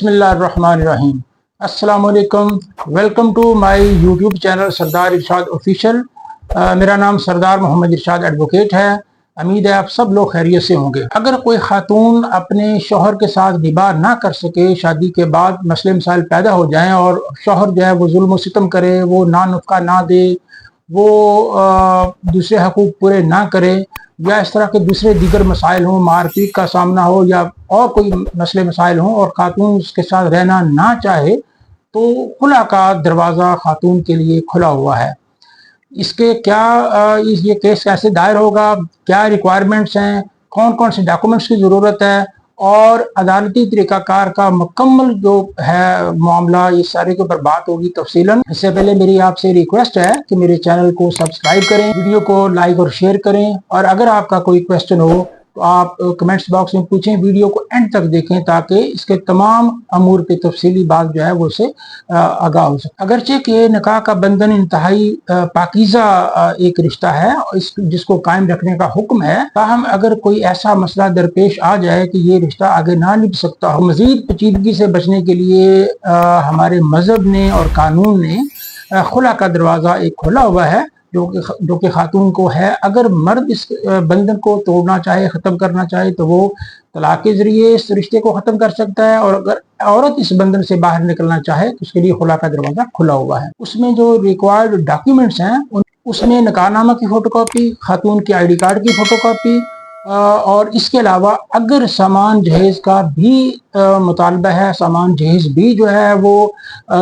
बिस्मिल्लाहिर्रहमानिर्रहीम। अस्सलाम वालेकुम। Welcome to my YouTube channel Sardar Irshad official. मेरा नाम सरदार मोहम्मद इरशाद एडवोकेट है। उम्मीद है आप सब लोग खैरियत से होंगे। अगर कोई खातून अपने शोहर के साथ निबाह ना कर सके, शादी के बाद मसले मसाइल पैदा हो जाएं और शोहर जो है वो जुल्म सितम करे, वो ना नफका ना दे, वो दूसरे हकूक पूरे ना करे, या इस तरह के दूसरे दीगर मसाइल हों, मारपीट का सामना हो या और कोई मसले मसाइल हों और खातून उसके साथ रहना ना चाहे, तो खुला का दरवाज़ा खातून के लिए खुला हुआ है। इसके क्या ये केस कैसे दायर होगा, क्या रिक्वायरमेंट्स हैं, कौन कौन से डॉक्यूमेंट्स की ज़रूरत है और अदालती तरीक़ाकार का मुकम्मल जो है मामला, ये सारे के ऊपर बात होगी तफसीलन। इससे पहले मेरी आपसे रिक्वेस्ट है कि मेरे चैनल को सब्सक्राइब करें, वीडियो को लाइक और शेयर करें, और अगर आपका कोई क्वेश्चन हो तो आप कमेंट्स बॉक्स में पूछें। वीडियो को एंड तक देखें ताकि इसके तमाम अमूर पे तफसीली बात जो है वो उससे आगाह हो सके। अगरचे कि निकाह का बंधन इंतहाई पाकीज़ा एक रिश्ता है जिसको कायम रखने का हुक्म है, ताहम अगर कोई ऐसा मसला दरपेश आ जाए कि ये रिश्ता आगे ना निभ सकता हो, मजीद पेचीदगी से बचने के लिए हमारे मजहब ने और कानून ने खुला का दरवाज़ा एक खोला हुआ है जो कि खातून को है। अगर मर्द इस बंधन को तोड़ना चाहे, ख़त्म करना चाहे, तो वो तलाक के ज़रिए इस रिश्ते को ख़त्म कर सकता है, और अगर औरत इस बंधन से बाहर निकलना चाहे तो उसके लिए खुला का दरवाज़ा खुला हुआ है। उसमें जो रिक्वायर्ड डॉक्यूमेंट्स हैं उसमें निकाहनामा की फ़ोटोकॉपी, खातून के ID कार्ड की फ़ोटोकॉपी, और इसके अलावा अगर सामान जहेज़ का भी मुतालबा है, सामान जहेज़ भी जो है वो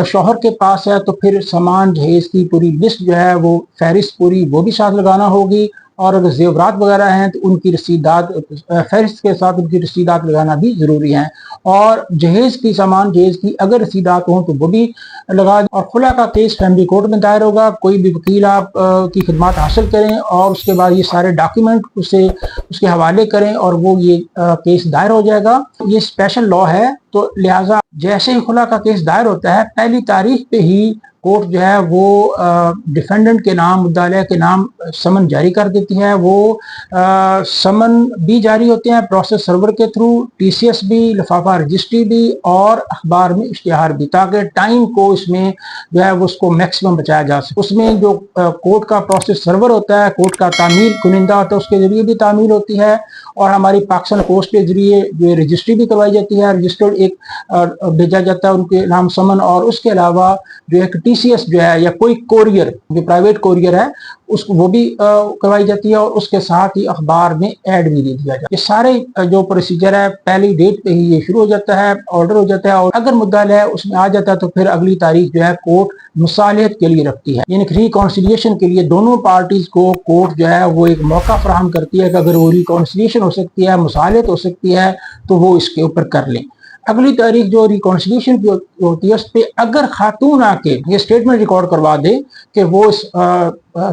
शौहर के पास है, तो फिर सामान जहेज़ की पूरी लिस्ट जो है वो फहरिस्त पूरी वो भी साथ लगाना होगी, और अगर ज़ेवरात वगैरह हैं तो उनकी रसीदात फहरिस्त के साथ उनकी रसीदात लगाना भी ज़रूरी है, और जहेज़ की सामान जहेज़ की अगर रसीदात हों तो वो भी लगा। और खुला का केस फैमिली कोर्ट में दायर होगा। कोई भी वकील आप की खिदमत हासिल करें और उसके बाद ये सारे डॉक्यूमेंट उसके हवाले करें और वो ये केस दायर हो जाएगा। ये स्पेशल लॉ है, तो लिहाजा जैसे ही खुला का केस दायर होता है, पहली तारीख पे ही कोर्ट जो है वो डिफेंडेंट के नाम, मुद्दाले के नाम समन जारी कर देती है। वो समन भी जारी होते हैं प्रोसेस सर्वर के थ्रू, TCS भी, लिफाफा रजिस्ट्री भी और अखबार में इश्तिहार भी, ताकि टाइम को इसमें जो है वो उसको मैक्सिमम बचाया जा सके। उसमें जो कोर्ट का प्रोसेस सर्वर होता है, कोर्ट का तामील कुनिंदा होता है, उसके जरिए भी तामील होती है, और हमारी पाकिस्तान पोस्ट के जरिए जो रजिस्ट्री भी करवाई जाती है। रजिस्टर्ड एक भेजा जाता है उनके नाम समन, और उसके अलावा जो एक TCS जो है या कोई कोरियर जो प्राइवेट कोरियर है उसको वो भी करवाई जाती है, और उसके साथ ही अखबार में ऐड भी दे दिया जाता है। ये सारे जो प्रोसीजर है पहली डेट पे ही ये शुरू हो जाता है, ऑर्डर हो जाता है, और अगर मुद्दा है उसमें आ जाता है तो फिर अगली तारीख जो है कोर्ट मुसालिहत के लिए रखती है, यानी रिकॉन्सिलिएशन के लिए दोनों पार्टीज को कोर्ट जो है वो एक मौका फराहम करती है कि अगर वो रिकॉन्सिलिएशन हो सकती है, मुसालिहत हो सकती है, तो वो इसके ऊपर कर लें। अगली तारीख जो रिकॉन्सिलिएशन की होती है उस पर अगर खातून आके ये स्टेटमेंट रिकॉर्ड करवा दे कि वो इस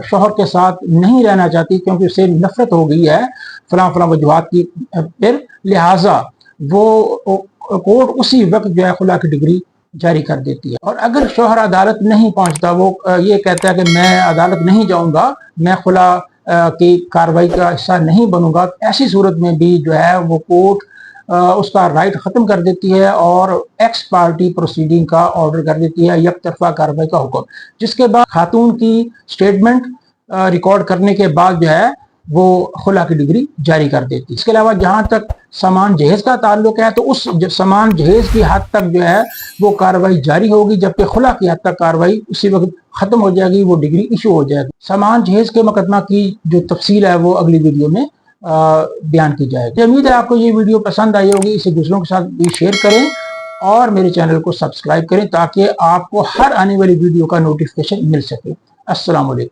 शौहर के साथ नहीं रहना चाहती क्योंकि उससे नफरत हो गई है फलां फलां वजूहात की, फिर लिहाजा वो कोर्ट उसी वक्त जो है खुला की डिग्री जारी कर देती है। और अगर शौहर अदालत नहीं पहुंचता, वो ये कहता है कि मैं अदालत नहीं जाऊंगा, मैं खुला की कार्रवाई का हिस्सा नहीं बनूंगा, ऐसी सूरत में भी जो है वो कोर्ट उसका राइट ख़त्म कर देती है और एक्स पार्टी प्रोसीडिंग का ऑर्डर कर देती है, एक तरफा कार्रवाई का हुक्म, जिसके बाद खातून की स्टेटमेंट रिकॉर्ड करने के बाद जो है वो खुला की डिग्री जारी कर देती है। इसके अलावा जहाँ तक सामान जहेज़ का ताल्लुक है तो उस सामान जहेज़ की हद तक जो है वो कार्रवाई जारी होगी, जबकि खुला की हद तक कार्रवाई उसी वक्त ख़त्म हो जाएगी, वो डिग्री इशू हो जाएगी। सामान जहेज़ के मुकदमा की जो तफसील है वो अगली वीडियो में बयान की जाएगी। उम्मीद है आपको ये वीडियो पसंद आई होगी। इसे दूसरों के साथ भी शेयर करें और मेरे चैनल को सब्सक्राइब करें ताकि आपको हर आने वाली वीडियो का नोटिफिकेशन मिल सके। अस्सलाम वालेकुम।